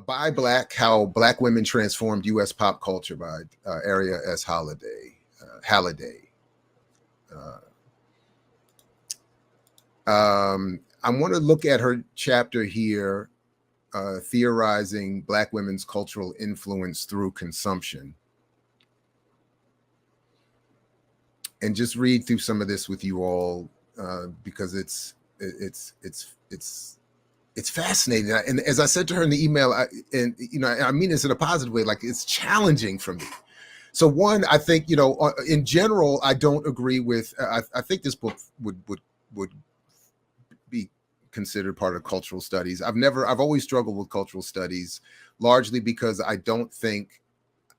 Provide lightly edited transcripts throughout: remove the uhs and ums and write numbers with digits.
By Black, How Black Women Transformed U.S. Pop Culture by Aria Halliday. I want to look at her chapter here, theorizing Black women's cultural influence through consumption, and just read through some of this with you all, because it's fascinating. And as I said to her in the email, I mean this in a positive way, like it's challenging for me. So one, I think, in general, I don't agree with, I think this book would be considered part of cultural studies. I've always struggled with cultural studies, largely because I don't think,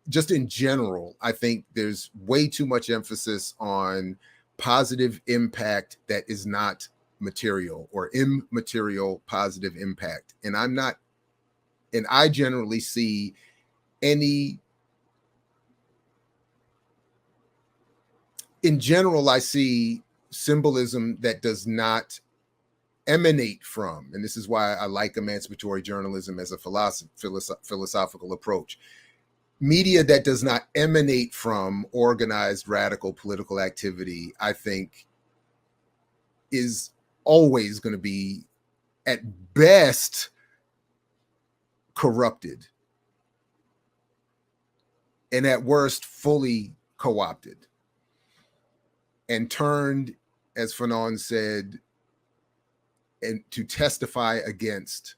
just in general, I think there's way too much emphasis on positive impact that is not material, or immaterial positive impact. And I generally see in general, I see symbolism that does not emanate from, and this is why I like emancipatory journalism as a philosophical approach. Media that does not emanate from organized radical political activity, I think, is always going to be, at best, corrupted, and at worst, fully co-opted and turned, as Fanon said, and to testify against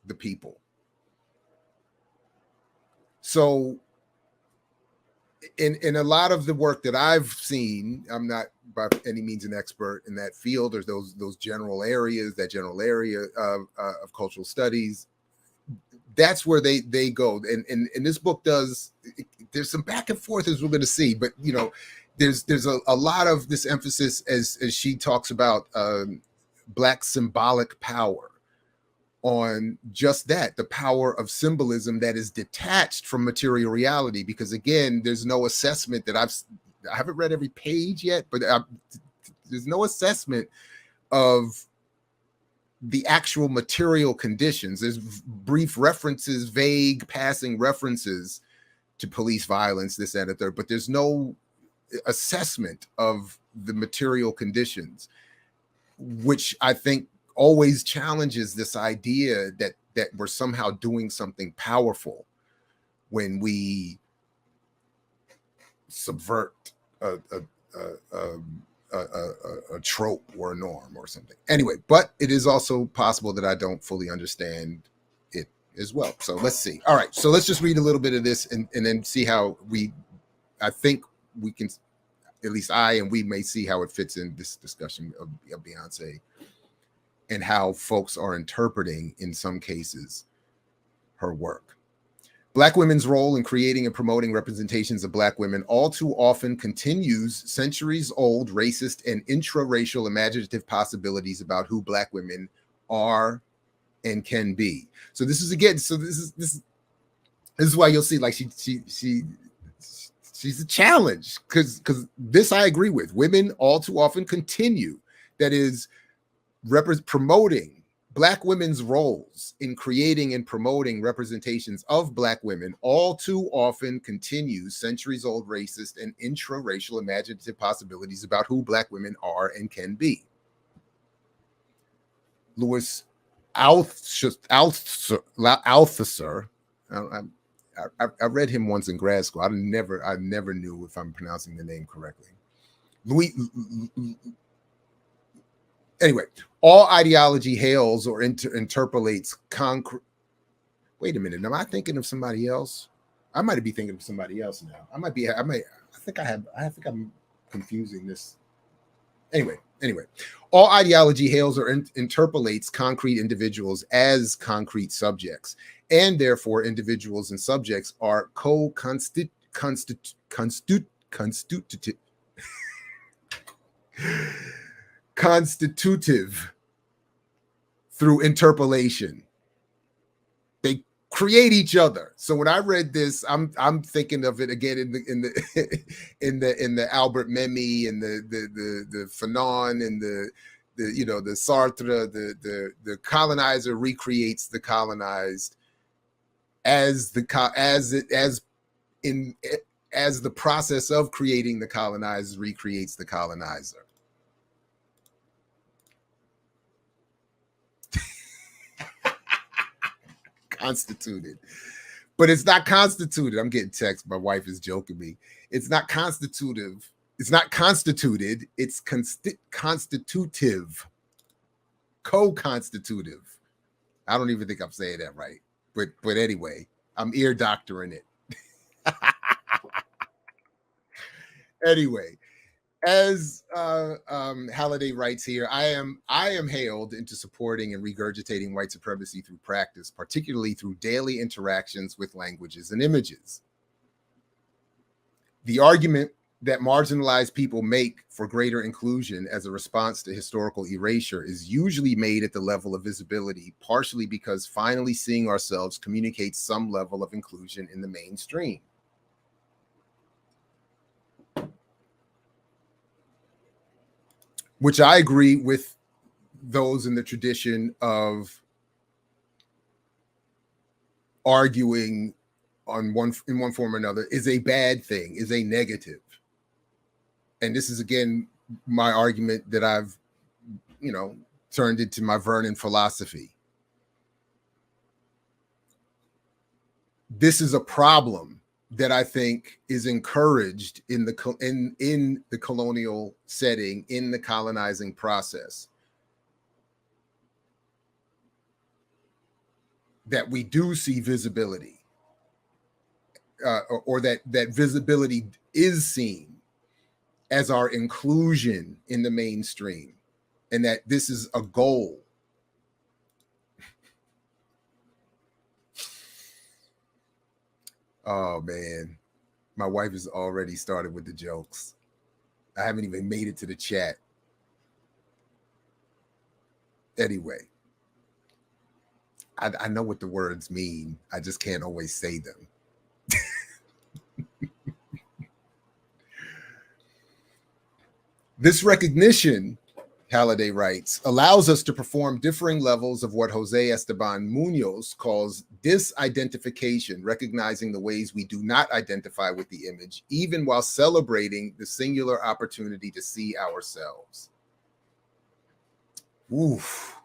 the people. So in a lot of the work that I've seen, I'm not by any means an expert in that field, or those general areas, that general area of cultural studies. That's where they go. And this book there's some back and forth, as we're going to see, but there's a lot of this emphasis as she talks about Black symbolic power, on just that, the power of symbolism that is detached from material reality. Because again, there's no assessment that I haven't read every page yet, but there's no assessment of the actual material conditions. There's brief references, vague passing references to police violence, this, that, and the third, but there's no assessment of the material conditions, which I think always challenges this idea that we're somehow doing something powerful when we subvert a trope or a norm or something. Anyway, but it is also possible that I don't fully understand it as well. So let's see. All right, so let's just read a little bit of this and then see how I think we can, at least we may see how it fits in this discussion of Beyonce, and how folks are interpreting, in some cases, her work. Black women's role in creating and promoting representations of Black women all too often continues centuries-old racist and intra-racial imaginative possibilities about who Black women are and can be. So this is, again, this is why you'll see, like, she's a challenge, because this I agree with. Women all too often continue, that is, promoting Black women's roles in creating and promoting representations of Black women all too often continues centuries-old racist and intra-racial imaginative possibilities about who Black women are and can be. Louis Althusser, I read him once in grad school. I never knew if I'm pronouncing the name correctly. Anyway, all ideology hails or interpolates concrete. Wait a minute. Am I thinking of somebody else? I might be thinking of somebody else now. I think I'm confusing this. Anyway, all ideology hails or interpolates concrete individuals as concrete subjects, and therefore individuals and subjects are constitutive through interpellation. They create each other. So when I read this, I'm thinking of it again in the Albert Memmi and the Fanon and the Sartre, the colonizer recreates the colonized as the process of creating the colonized recreates the colonizer. Constituted, but it's not constituted. I'm getting text. My wife is joking me. It's not constitutive. It's not constituted. It's constitutive, co-constitutive. I don't even think I'm saying that right. But anyway, I'm ear doctoring it. Anyway, as Halliday writes here, I am hailed into supporting and regurgitating white supremacy through practice, particularly through daily interactions with languages and images. The argument that marginalized people make for greater inclusion as a response to historical erasure is usually made at the level of visibility, partially because finally seeing ourselves communicates some level of inclusion in the mainstream. Which I agree with those in the tradition of arguing in one form or another is a bad thing, is a negative. And this is, again, my argument that I've, turned into my Vernon philosophy. This is a problem that I think is encouraged in the colonial setting, in the colonizing process. That we do see visibility, or that visibility is seen as our inclusion in the mainstream, and that this is a goal. Oh man, my wife has already started with the jokes. I haven't even made it to the chat. Anyway, I know what the words mean. I just can't always say them. This recognition, Halliday writes, allows us to perform differing levels of what Jose Esteban Munoz calls disidentification, recognizing the ways we do not identify with the image, even while celebrating the singular opportunity to see ourselves. Oof.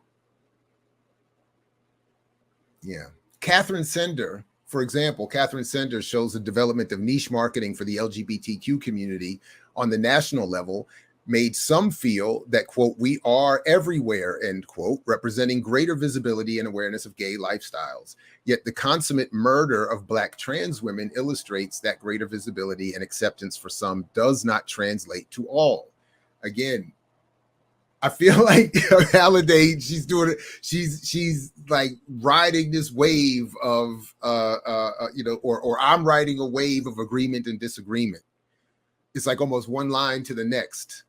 Yeah. Catherine Sender, for example, Catherine Sender shows the development of niche marketing for the LGBTQ community on the national level made some feel that, quote, we are everywhere, end quote, representing greater visibility and awareness of gay lifestyles. Yet the consummate murder of Black trans women illustrates that greater visibility and acceptance for some does not translate to all. Again, I feel like Halliday, she's doing it. She's like riding this wave of, or I'm riding a wave of agreement and disagreement. It's like almost one line to the next.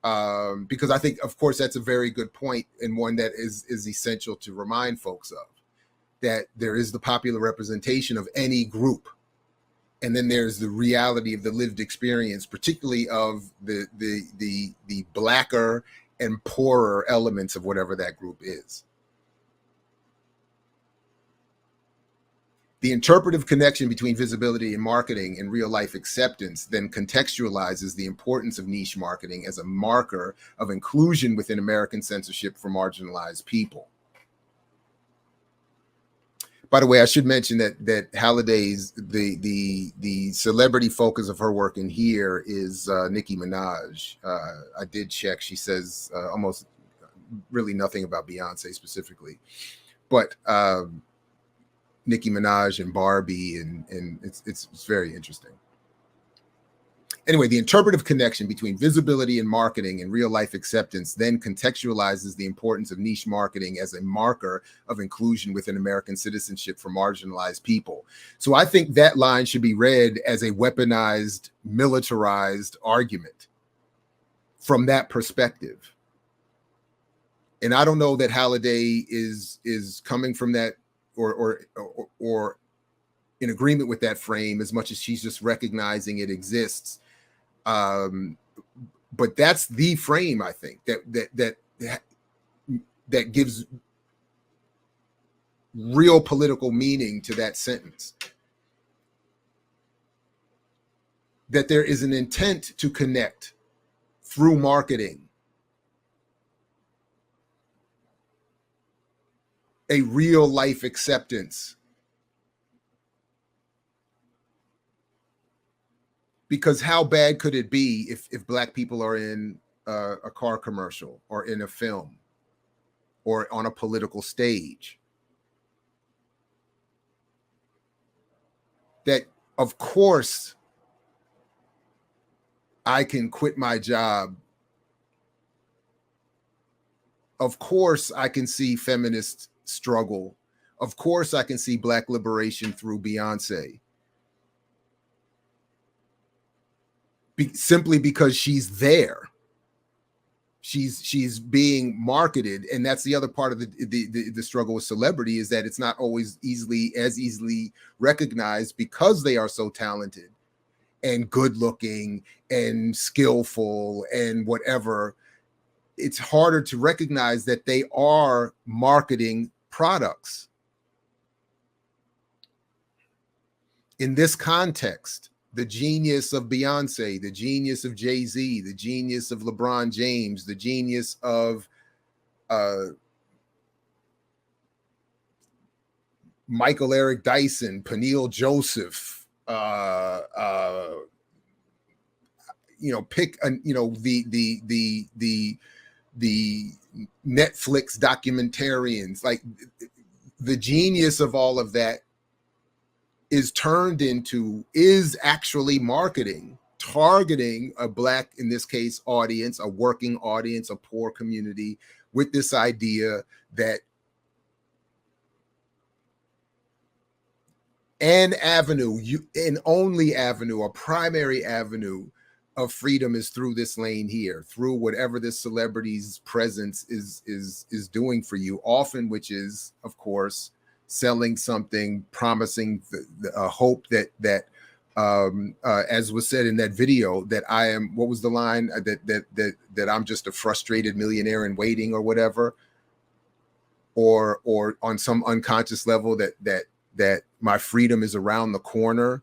Because I think, of course, that's a very good point, and one that is essential to remind folks of, that there is the popular representation of any group, and then there's the reality of the lived experience, particularly of the Blacker and poorer elements of whatever that group is. The interpretive connection between visibility and marketing and real-life acceptance then contextualizes the importance of niche marketing as a marker of inclusion within American censorship for marginalized people. By the way, I should mention that Halliday's the celebrity focus of her work in here is Nicki Minaj. I did check; she says almost really nothing about Beyonce specifically, but Nicki Minaj and Barbie, and it's very interesting. Anyway, the interpretive connection between visibility and marketing and real life acceptance then contextualizes the importance of niche marketing as a marker of inclusion within American citizenship for marginalized people. So I think that line should be read as a weaponized, militarized argument from that perspective. And I don't know that Halliday is coming from that or in agreement with that frame as much as she's just recognizing it exists. But that's the frame, I think, that that gives real political meaning to that sentence. That there is an intent to connect through marketing, a real life acceptance. Because how bad could it be if Black people are in a car commercial or in a film or on a political stage? That, of course, I can quit my job. Of course, I can see feminist struggle. Of course, I can see Black liberation through Beyonce. Simply because she's there. She's being marketed, and that's the other part of the struggle with celebrity, is that it's not always easily recognized because they are so talented and good looking and skillful and whatever. It's harder to recognize that they are marketing products. In this context, the genius of Beyonce, the genius of Jay-Z, the genius of LeBron James, the genius of Michael Eric Dyson, Peniel Joseph, pick the Netflix documentarians, like the genius of all of that is actually marketing, targeting a Black, in this case, audience, a working audience, a poor community, with this idea that an only avenue, a primary avenue of freedom is through this lane here, through whatever this celebrity's presence is doing for you, often, which is, of course, selling something, promising the hope that as was said in that video, that I am, what was the line, that I'm just a frustrated millionaire in waiting, or whatever, or on some unconscious level that my freedom is around the corner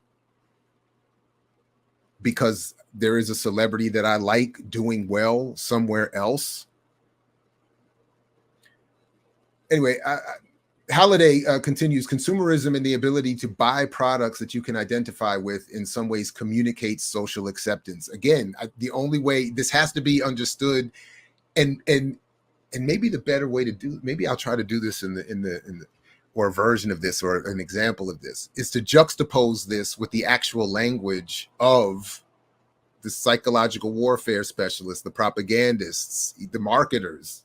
because there is a celebrity that I like doing well somewhere else. Anyway, Halliday continues, consumerism and the ability to buy products that you can identify with in some ways communicates social acceptance. Again, the only way this has to be understood, and maybe the better way to do, maybe I'll try to do this in the or a version of this, or an example of this, is to juxtapose this with the actual language of the psychological warfare specialists, the propagandists, the marketers.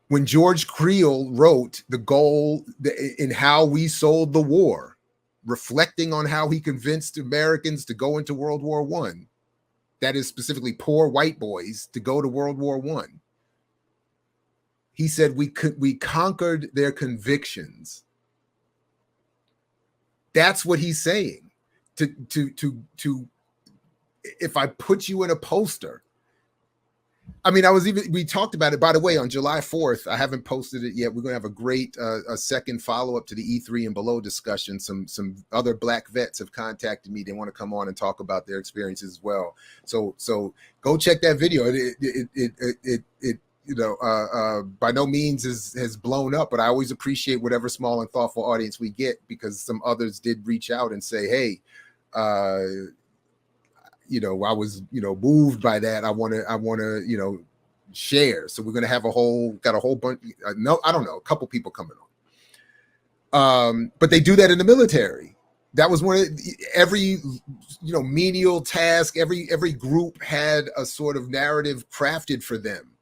When George Creel wrote The Goal in How We Sold the War, reflecting on how he convinced Americans to go into World War I, that is specifically poor white boys, to go to World War I, he said we conquered their convictions. That's what he's saying. To if I put you in a poster, I mean, we talked about it, by the way, on July 4th. I haven't posted it yet. We're going to have a great a second follow-up to the E3 and below discussion. Some other Black vets have contacted me. They want to come on and talk about their experiences as well. So go check that video. It by no means has blown up, but I always appreciate whatever small and thoughtful audience we get, because some others did reach out and say, hey, I was, moved by that. I want to, share. So we're going to have a whole bunch. A couple people coming on. But they do that in the military. That was one of every, menial task. Every group had a sort of narrative crafted for them,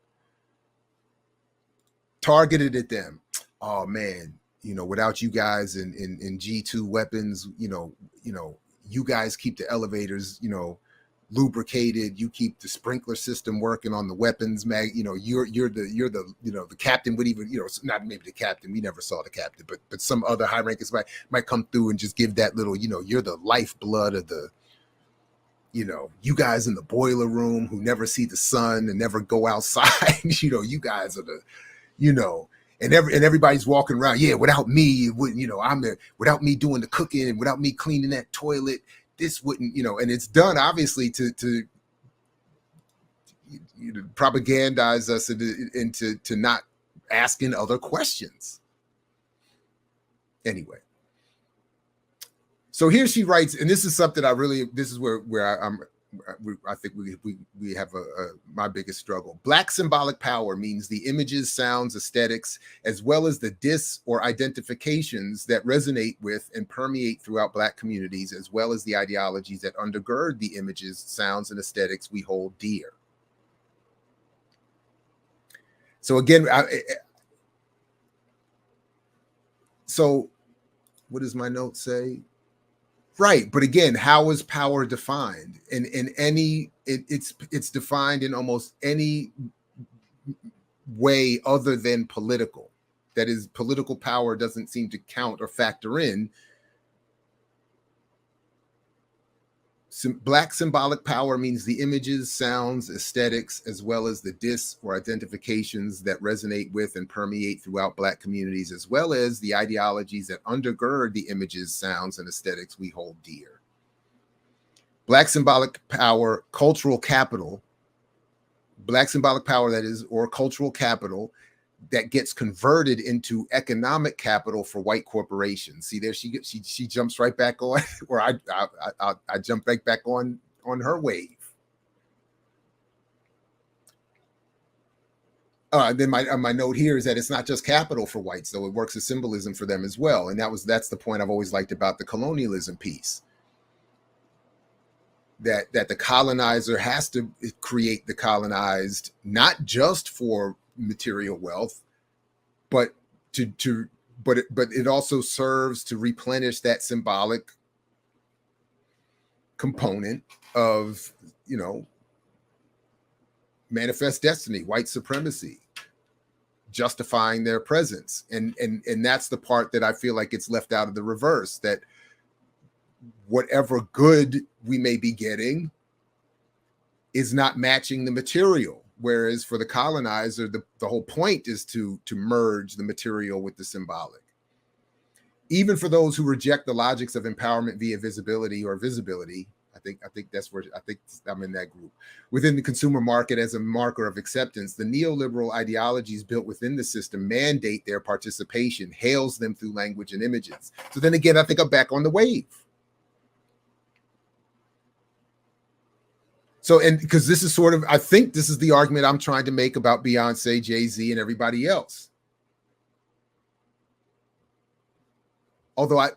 targeted at them. Oh man, without you guys in G2 weapons, you guys keep the elevators, lubricated. You keep the sprinkler system working on the weapons. You're the captain would even, not maybe the captain. We never saw the captain, but some other high rankers might come through and just give that little, you're the lifeblood of the you know, you guys in the boiler room who never see the sun and never go outside, you know, you guys are the, you know, and everybody's walking around. Yeah, without me, it wouldn't, you know, without me doing the cooking and without me cleaning that toilet, this wouldn't, you know, and it's done obviously to you know, propagandize us into not asking other questions. Anyway, so here she writes, and this is something this is where I think we have my biggest struggle. Black symbolic power means the images, sounds, aesthetics, as well as the dis or identifications that resonate with and permeate throughout Black communities, as well as the ideologies that undergird the images, sounds, and aesthetics we hold dear. So again, so what does my note say? Right, but again, how is power defined? In any, it's defined in almost any way other than political. That is, political power doesn't seem to count or factor in. Black symbolic power means the images, sounds, aesthetics, as well as the dis or identifications that resonate with and permeate throughout Black communities, as well as the ideologies that undergird the images, sounds, and aesthetics we hold dear. Black symbolic power, cultural capital, Black symbolic power, that is, or cultural capital that gets converted into economic capital for white corporations. See there, she jumps right back on, or I jump right back on her wave. Then my note here is that it's not just capital for whites, though it works as symbolism for them as well. And that's the point I've always liked about the colonialism piece. That the colonizer has to create the colonized, not just for material wealth, but it also serves to replenish that symbolic component of, you know, manifest destiny, white supremacy, justifying their presence. And that's the part that I feel like it's left out of the reverse, that whatever good we may be getting is not matching the material. Whereas for the colonizer, the whole point is to merge the material with the symbolic. Even for those who reject the logics of empowerment via visibility or visibility, I think that's where I think I'm in that group. Within the consumer market as a marker of acceptance, the neoliberal ideologies built within the system mandate their participation, hails them through language and images. So then again, I think I'm back on the wave. So, and because this is sort of, I think this is the argument I'm trying to make about Beyonce, Jay-Z, and everybody else. Although I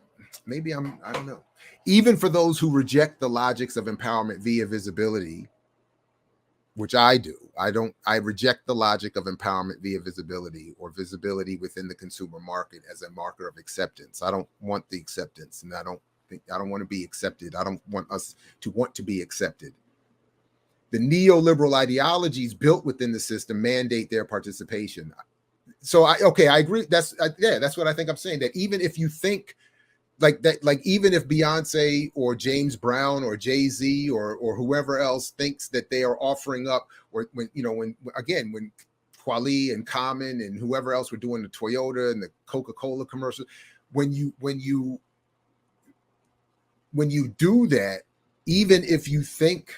don't know. Even for those who reject the logics of empowerment via visibility, which I do, I reject the logic of empowerment via visibility or visibility within the consumer market as a marker of acceptance. I don't want the acceptance, and I don't want to be accepted. I don't want us to want to be accepted. The neoliberal ideologies built within the system mandate their participation. So I agree. That's what I think I'm saying. That even if you think like that, like even if Beyonce or James Brown or Jay-Z or whoever else thinks that they are offering up, or when Kweli and Common and whoever else were doing the Toyota and the Coca-Cola commercial, when you do that, even if you think,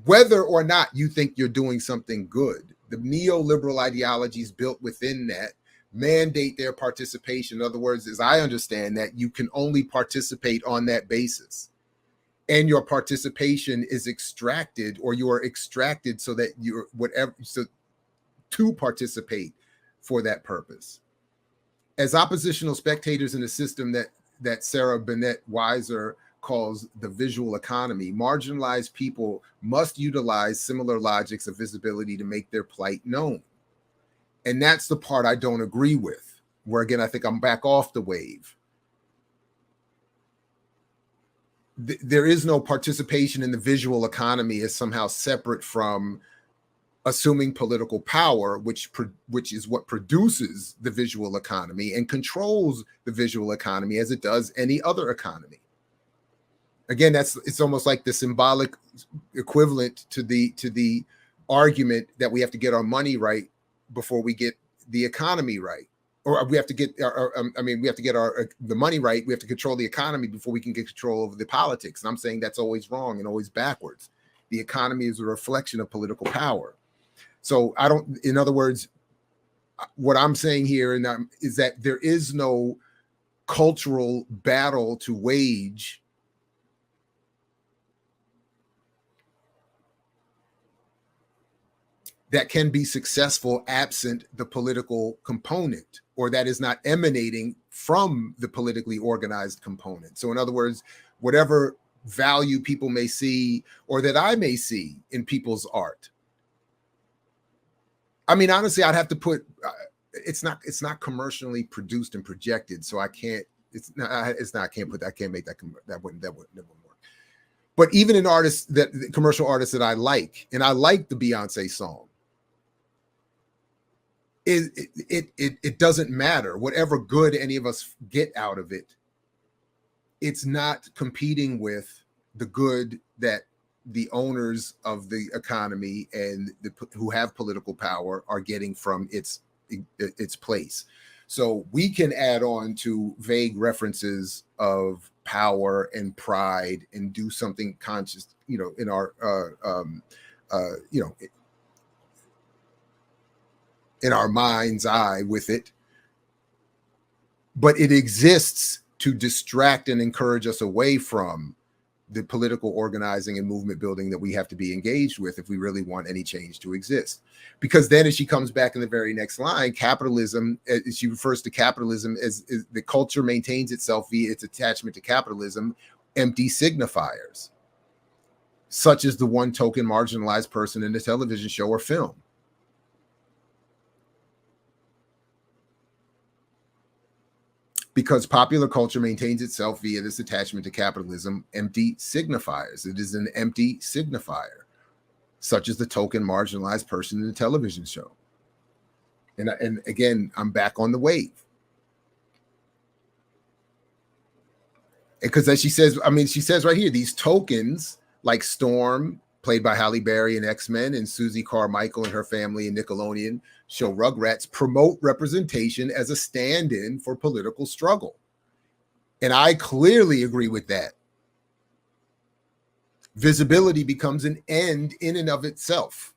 whether or not you think you're doing something good, the neoliberal ideologies built within that mandate their participation. In other words, as I understand that, you can only participate on that basis. And your participation is extracted, or you are extracted so that you're to participate for that purpose. As oppositional spectators in a system that Sarah Bennett Weiser calls the visual economy, marginalized people must utilize similar logics of visibility to make their plight known. And that's the part I don't agree with, where again, I think I'm back off the wave. There is no participation in the visual economy as somehow separate from assuming political power, which is what produces the visual economy and controls the visual economy as it does any other economy. Again, it's almost like the symbolic equivalent to the argument that we have to get our money right before we get the economy right, or we have to get we have to get the money right. We have to control the economy before we can get control over the politics. And I'm saying that's always wrong and always backwards. The economy is a reflection of political power. So I don't. In other words, what I'm saying here is that there is no cultural battle to wage that can be successful absent the political component, or that is not emanating from the politically organized component. So in other words, whatever value people may see, or that I may see in people's art. I mean, honestly, I'd have to put, it's not commercially produced and projected. So I can't, I can't make that wouldn't work. But even in artists the commercial artists that I like, and I like the Beyonce song, it doesn't matter. Whatever good any of us get out of it, it's not competing with the good that the owners of the economy and who have political power are getting from its place. So we can add on to vague references of power and pride and do something conscious, in our in our mind's eye with it, but it exists to distract and encourage us away from the political organizing and movement building that we have to be engaged with if we really want any change to exist. Because then as she comes back in the very next line, capitalism, she refers to capitalism as the culture maintains itself via its attachment to capitalism, empty signifiers, such as the one token marginalized person in a television show or film. Because popular culture maintains itself via this attachment to capitalism, empty signifiers. It is an empty signifier, such as the token marginalized person in a television show. And again, I'm back on the wave. Because as she says, she says right here, these tokens like Storm, played by Halle Berry in X-Men, and Susie Carmichael and her family in Nickelodeon show Rugrats, promote representation as a stand-in for political struggle. And I clearly agree with that. Visibility becomes an end in and of itself,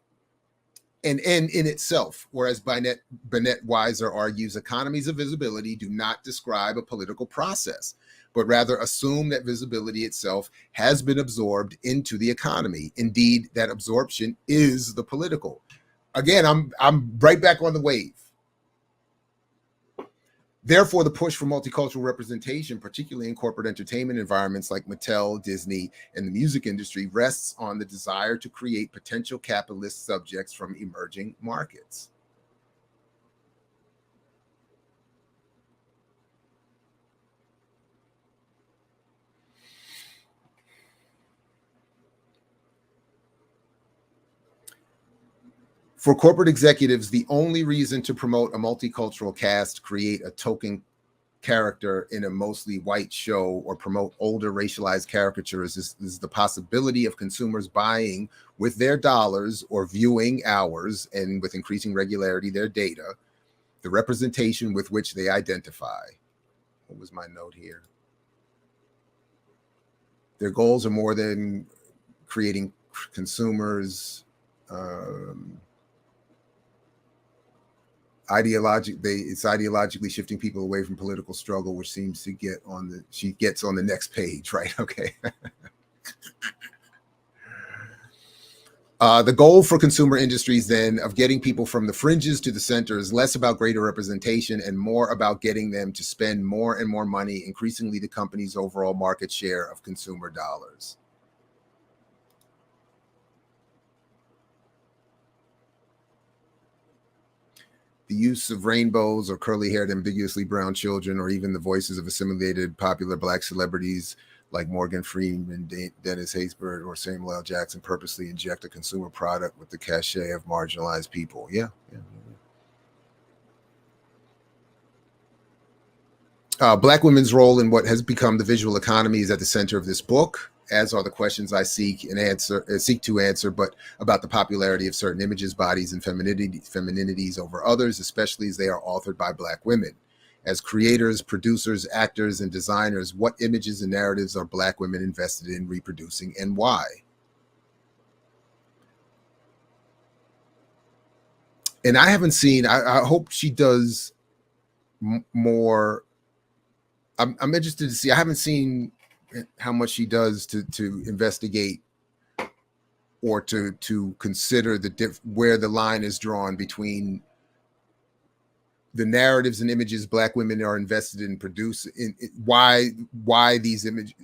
an end in itself. Whereas Bennett Weiser argues economies of visibility do not describe a political process, but rather assume that visibility itself has been absorbed into the economy. Indeed, that absorption is the political. Again, I'm right back on the wave. Therefore, the push for multicultural representation, particularly in corporate entertainment environments like Mattel, Disney, and the music industry, rests on the desire to create potential capitalist subjects from emerging markets. For corporate executives, the only reason to promote a multicultural cast, create a token character in a mostly white show, or promote older racialized caricatures is the possibility of consumers buying with their dollars or viewing ours, and with increasing regularity their data, the representation with which they identify. What was my note here? Their goals are more than creating consumers. It's ideologically shifting people away from political struggle, which seems to she gets on the next page, right? Okay. The goal for consumer industries then of getting people from the fringes to the center is less about greater representation and more about getting them to spend more and more money, increasingly the company's overall market share of consumer dollars. The use of rainbows or curly-haired, ambiguously brown children, or even the voices of assimilated popular Black celebrities like Morgan Freeman, Dennis Haysbert, or Samuel L. Jackson purposely inject a consumer product with the cachet of marginalized people. Yeah. Black women's role in what has become the visual economy is at the center of this book. as are the questions I seek to answer, but about the popularity of certain images, bodies, and femininities over others, especially as they are authored by Black women. As creators, producers, actors, and designers, what images and narratives are Black women invested in reproducing, and why? And I haven't seen, I hope she does more. I'm interested to see. I haven't seen how much she does to investigate or to consider where the line is drawn between the narratives and images Black women are invested in producing. Why these images?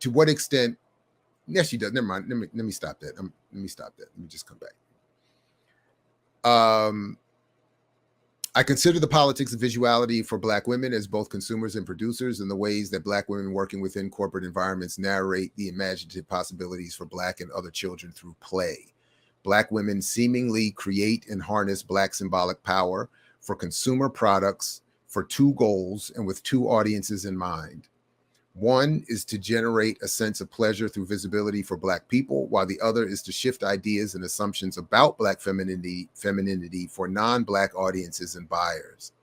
To what extent? Yes, she does. Never mind. Let me stop that. Let me stop that. Let me just come back. I consider the politics of visuality for Black women as both consumers and producers, and the ways that Black women working within corporate environments narrate the imaginative possibilities for Black and other children through play. Black women seemingly create and harness Black symbolic power for consumer products for two goals and with two audiences in mind. One is to generate a sense of pleasure through visibility for Black people, while the other is to shift ideas and assumptions about Black femininity for non-Black audiences and buyers.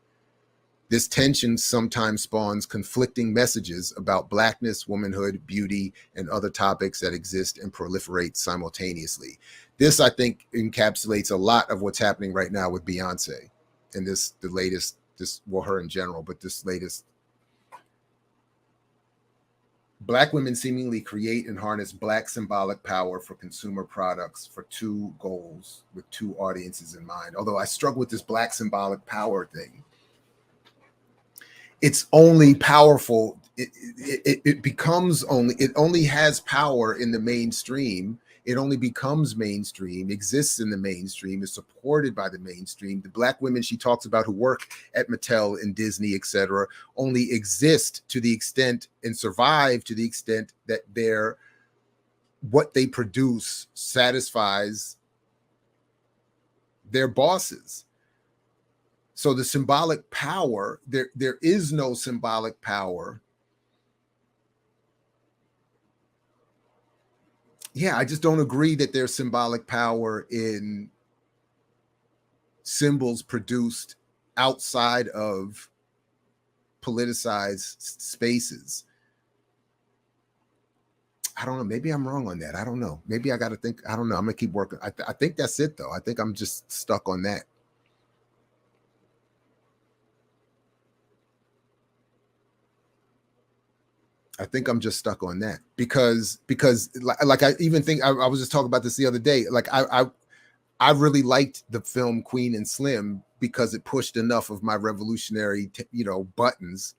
This tension sometimes spawns conflicting messages about Blackness, womanhood, beauty, and other topics that exist and proliferate simultaneously. This, I think, encapsulates a lot of what's happening right now with Beyonce and her in general, but this latest. Black women seemingly create and harness Black symbolic power for consumer products for two goals with two audiences in mind. Although I struggle with this Black symbolic power thing. It's only powerful. It only has power in the mainstream. It only becomes mainstream, exists in the mainstream, is supported by the mainstream. The Black women she talks about who work at Mattel and Disney, etc., only exist to the extent and survive to the extent that what they produce satisfies their bosses. So the symbolic power, there is no symbolic power. Yeah, I just don't agree that there's symbolic power in symbols produced outside of politicized spaces. I don't know. Maybe I'm wrong on that. I don't know. Maybe I got to think. I don't know. I'm going to keep working. I think that's it, though. I think I'm just stuck on that. I think I'm just stuck on that because like I even think I was just talking about this the other day. Like I really liked the film Queen and Slim because it pushed enough of my revolutionary buttons.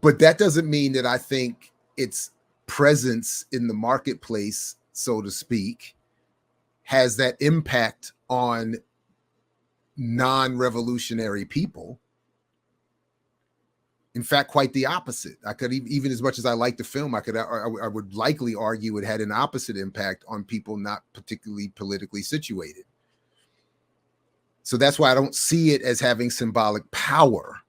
But that doesn't mean that I think its presence in the marketplace, so to speak, has that impact on non-revolutionary people. In fact, quite the opposite. I could even as much as I like the film, I would likely argue it had an opposite impact on people not particularly politically situated. So that's why I don't see it as having symbolic power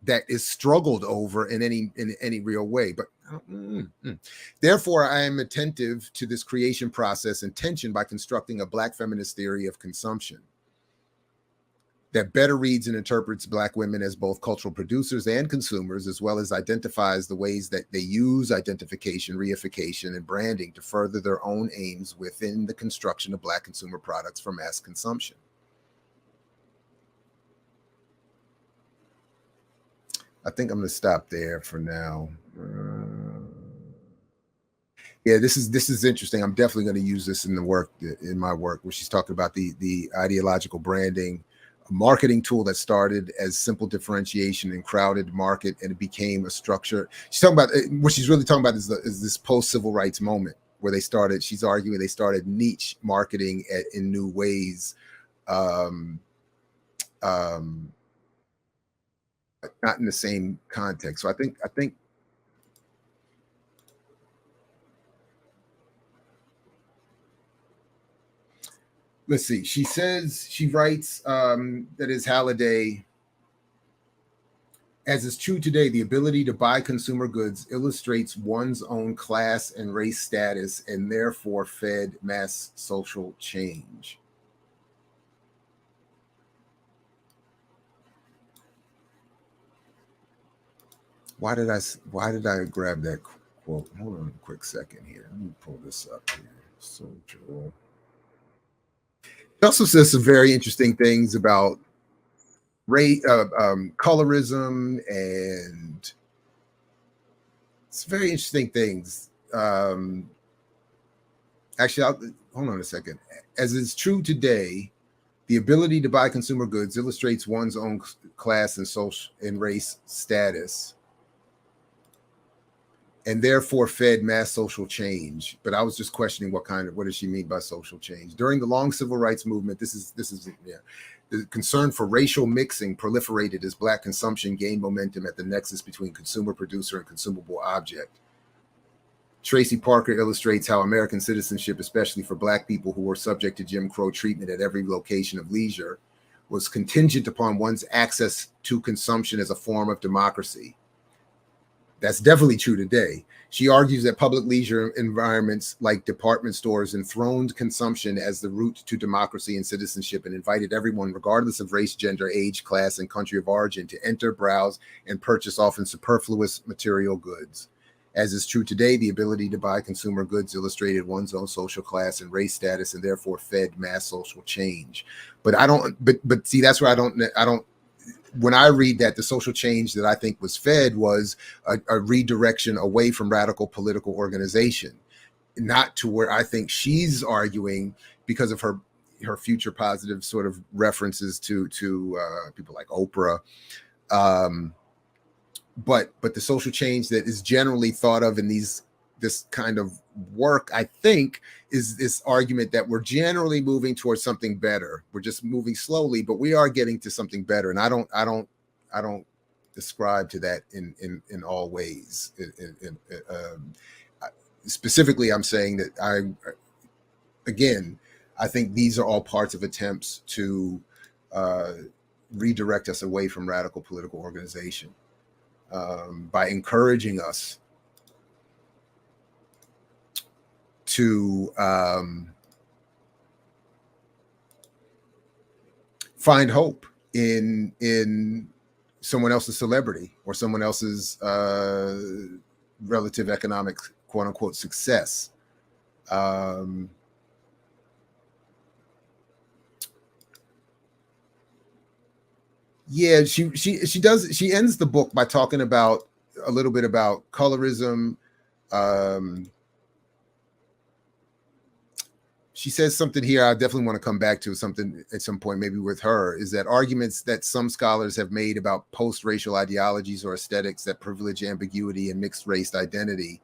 that is struggled over in any real way. But therefore, I am attentive to this creation process and tension by constructing a Black feminist theory of consumption that better reads and interprets Black women as both cultural producers and consumers, as well as identifies the ways that they use identification, reification, and branding to further their own aims within the construction of Black consumer products for mass consumption. I think I'm going to stop there for now. Yeah, this is interesting. I'm definitely going to use this in my work, where she's talking about the ideological branding, a marketing tool that started as simple differentiation in crowded market, and it became a structure. She's talking about what she's really talking about is this post-civil rights moment where they started. She's arguing they started niche marketing in new ways. Not in the same context. So I think let's see. She writes that is Halliday As is true today, the ability to buy consumer goods illustrates one's own class and race status and therefore fed mass social change. Why did I grab that quote? Hold on a quick second here. Let me pull this up here. Social. It also says some very interesting things about colorism, and it's very interesting things. Actually, hold on a second. As is true today, the ability to buy consumer goods illustrates one's own class and social and race status, and therefore fed mass social change. But I was just questioning what does she mean by social change? During the long civil rights movement, this is the concern for racial mixing proliferated as Black consumption gained momentum at the nexus between consumer, producer, and consumable object. Tracy Parker illustrates how American citizenship, especially for Black people who were subject to Jim Crow treatment at every location of leisure, was contingent upon one's access to consumption as a form of democracy. That's definitely true today. She argues that public leisure environments like department stores enthroned consumption as the route to democracy and citizenship and invited everyone, regardless of race, gender, age, class, and country of origin, to enter, browse, and purchase often superfluous material goods. As is true today, the ability to buy consumer goods illustrated one's own social class and race status and therefore fed mass social change. But see, that's where I don't, when I read that, the social change that I think was fed was a redirection away from radical political organization, not to where I think she's arguing because of her future positive sort of references to people like Oprah. But the social change that is generally thought of in this kind of work, I think, is this argument that we're generally moving towards something better. We're just moving slowly, but we are getting to something better. And I don't ascribe to that in all ways. Specifically, I'm saying that I think these are all parts of attempts to redirect us away from radical political organization by encouraging us to find hope in someone else's celebrity or someone else's relative economic quote unquote success. Yeah, she ends the book by talking about a little bit about colorism. She says something here I definitely want to come back to something at some point, maybe with her, is that arguments that some scholars have made about post-racial ideologies or aesthetics that privilege ambiguity and mixed race identity.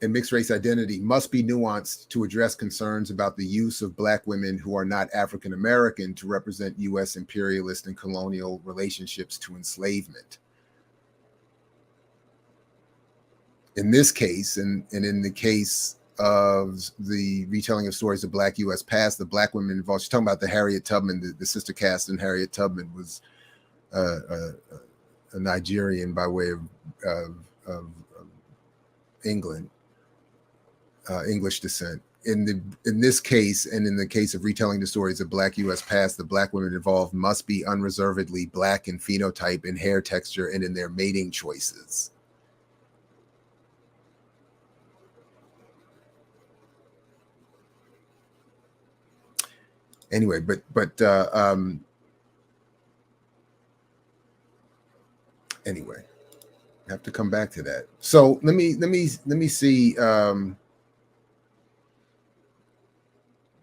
And mixed race identity must be nuanced to address concerns about the use of Black women who are not African American to represent U.S. imperialist and colonial relationships to enslavement. In this case, and in the case of the retelling of stories of Black U.S. past, the Black women involved, she's talking about the Harriet Tubman, the sister cast in Harriet Tubman was a Nigerian by way of England. English descent. In this case, and in the case of retelling the stories of Black U.S. past, the Black women involved must be unreservedly Black in phenotype and hair texture and in their mating choices. Anyway, anyway, I have to come back to that. So let me see.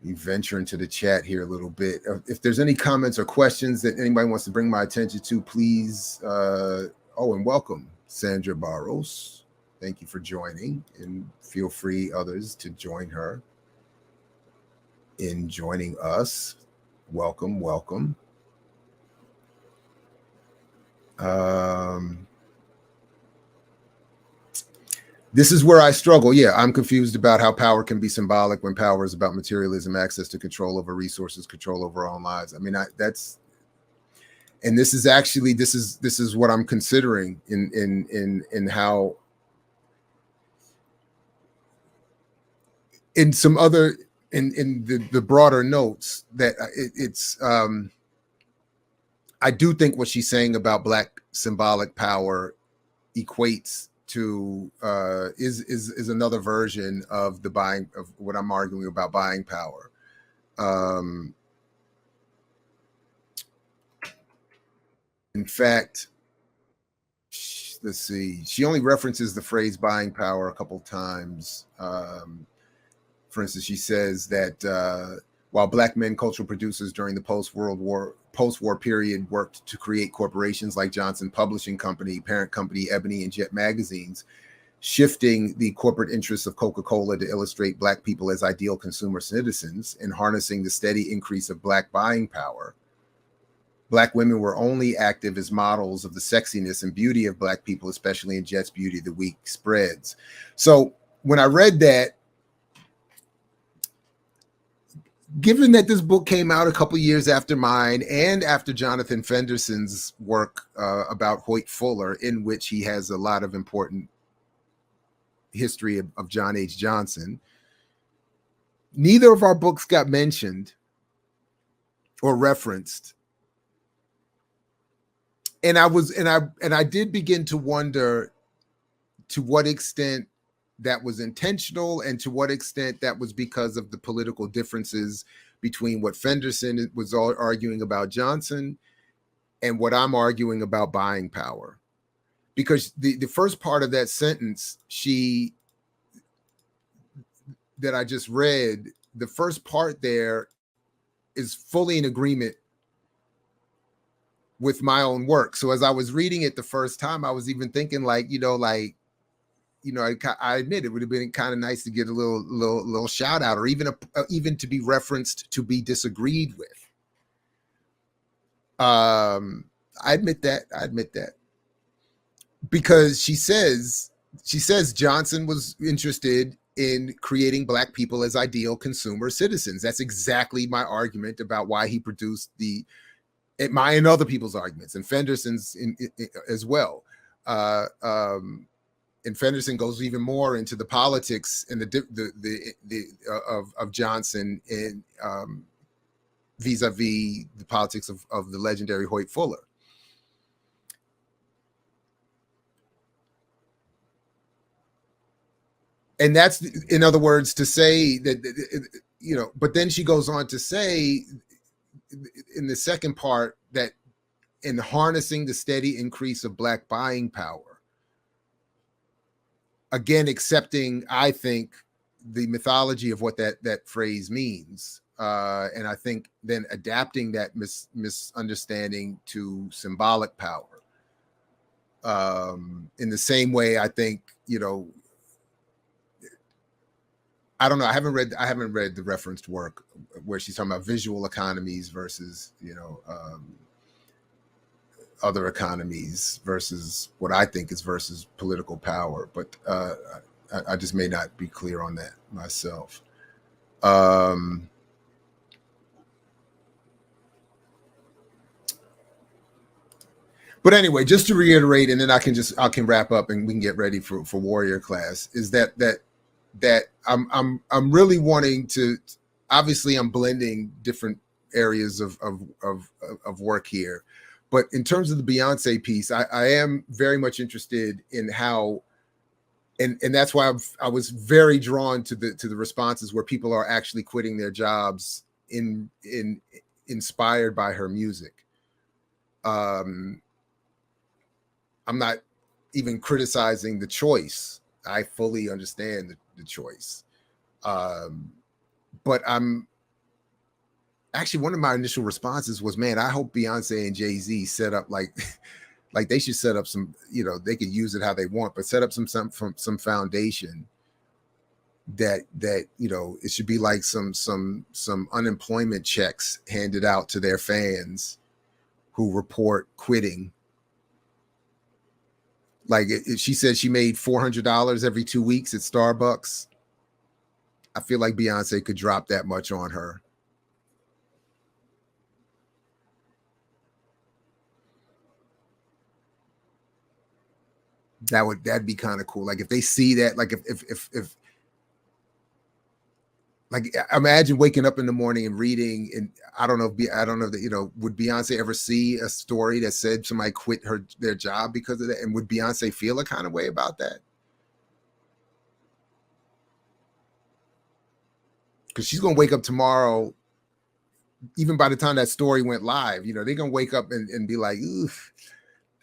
You venture into the chat here a little bit. If there's any comments or questions that anybody wants to bring my attention to, please. And welcome, Sandra Barros. Thank you for joining, and feel free others to join her in joining us. Welcome. This is where I struggle. Yeah, I'm confused about how power can be symbolic when power is about materialism, access to control over resources, control over our own lives. I mean, that's, and this is actually, this is what I'm considering in how, in some other, in the broader notes, that it's I do think what she's saying about Black symbolic power equates to is another version of the buying, of what I'm arguing about buying power. In fact, let's see, she only references the phrase buying power a couple times. For instance, she says that while Black men, cultural producers during the post-war period, worked to create corporations like Johnson Publishing Company, parent company Ebony and Jet magazines, shifting the corporate interests of Coca-Cola to illustrate Black people as ideal consumer citizens and harnessing the steady increase of Black buying power, Black women were only active as models of the sexiness and beauty of Black people, especially in Jet's Beauty of the Week spreads. So when I read that, given that this book came out a couple years after mine and after Jonathan Fenderson's work about Hoyt Fuller, in which he has a lot of important history of John H. Johnson, neither of our books got mentioned or referenced. And I did begin to wonder to what extent that was intentional and to what extent that was because of the political differences between what Fenderson was arguing about Johnson and what I'm arguing about buying power. Because the first part of that sentence that I just read, the first part there is fully in agreement with my own work. So as I was reading it the first time, I was even thinking I admit it would have been kind of nice to get a little shout out, or even to be referenced, to be disagreed with. I admit that because she says Johnson was interested in creating Black people as ideal consumer citizens. That's exactly my argument about why he produced my and other people's arguments, and Fenderson's as well. And Fenderson goes even more into the politics and of Johnson in vis-a-vis the politics of the legendary Hoyt Fuller. And that's, in other words, to say that, but then she goes on to say in the second part that in harnessing the steady increase of Black buying power, again, accepting, I think, the mythology of what that phrase means. And I think then adapting that misunderstanding to symbolic power. In the same way, I think, I don't know. I haven't read the referenced work where she's talking about visual economies versus, other economies versus what I think is versus political power. But I just may not be clear on that myself. But anyway, just to reiterate, and then I can wrap up and we can get ready for Warrior Class, is that I'm really wanting to, obviously I'm blending different areas of work here, but in terms of the Beyonce piece, I am very much interested in how, and that's why I was very drawn to the responses where people are actually quitting their jobs inspired by her music. I'm not even criticizing the choice. I fully understand the choice. But I'm actually, one of my initial responses was, man, I hope Beyonce and Jay-Z set up like they should set up some, they could use it how they want, but set up some foundation that it should be like some unemployment checks handed out to their fans who report quitting Like she said she made $400 every 2 weeks at Starbucks. I feel like Beyonce could drop that much on her. That'd be kind of cool. Like if they see that, like if like imagine waking up in the morning and reading, and I don't know that, would Beyonce ever see a story that said somebody quit their job because of that, and would Beyonce feel a kind of way about that? Because she's gonna wake up tomorrow, even by the time that story went live, they're gonna wake up and be like, oof.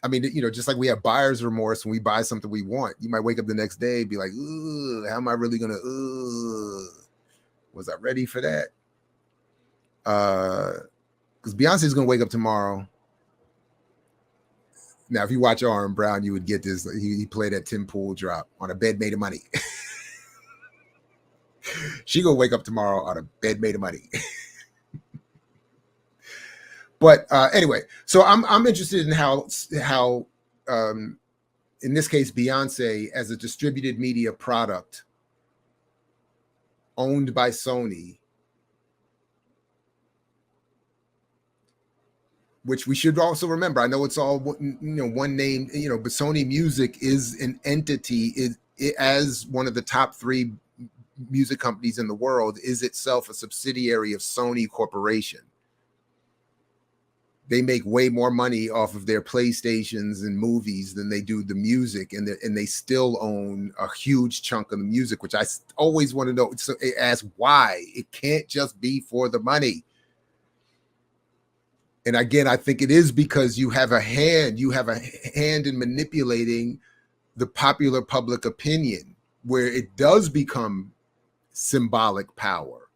I mean, just like we have buyer's remorse when we buy something we want, you might wake up the next day and be like, ooh, how am I really gonna, was I ready for that? Because Beyonce's gonna wake up tomorrow. Now, if you watch R.M. Brown, you would get this. He played that Tim Pool drop on a bed made of money. She gonna wake up tomorrow on a bed made of money. But anyway, so I'm interested in how in this case Beyonce as a distributed media product owned by Sony, which we should also remember. I know it's all one name, but Sony Music is an entity. As one of the top 3 music companies in the world, is itself a subsidiary of Sony Corporation. They make way more money off of their PlayStations and movies than they do the music, and they still own a huge chunk of the music, which I always want to know. So ask why. It can't just be for the money. And again, I think it is because you have a hand in manipulating the popular public opinion, where it does become symbolic power,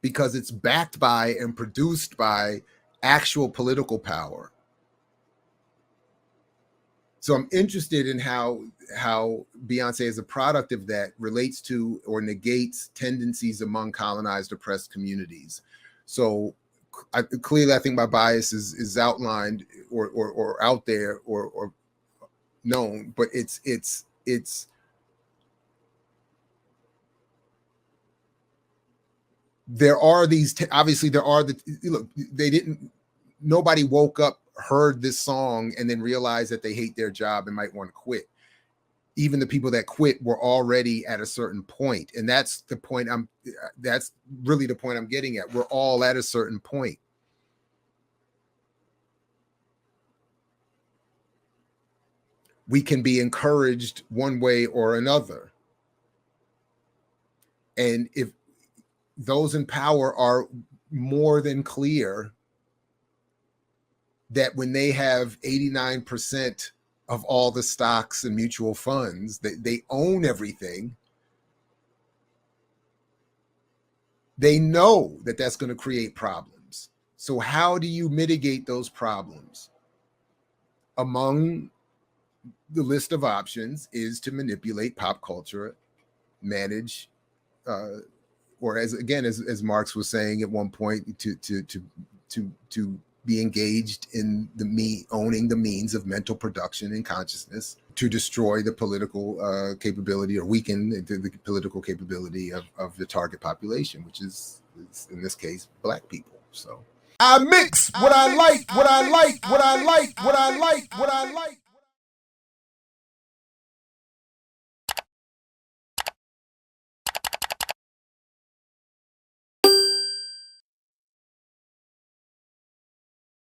because it's backed by and produced by actual political power. So I'm interested in how Beyonce, as a product of that, relates to or negates tendencies among colonized, oppressed communities. So clearly, I think my bias is outlined or out there or known, but it's there are these obviously there are look, nobody woke up, heard this song, and then realized that they hate their job and might want to quit. Even the people that quit were already at a certain point, and that's really the point I'm getting at. We're all at a certain point. We can be encouraged one way or another, and if those in power are more than clear that when they have 89% of all the stocks and mutual funds, they own everything, they know that that's going to create problems. So how do you mitigate those problems? Among the list of options is to manipulate pop culture, manage or as Marx was saying at one point, to be engaged in owning the means of mental production and consciousness, to destroy the political capability or weaken the political capability of the target population, which is in this case Black people. So I mix what I like, what I like, what I like, what I like, what I like.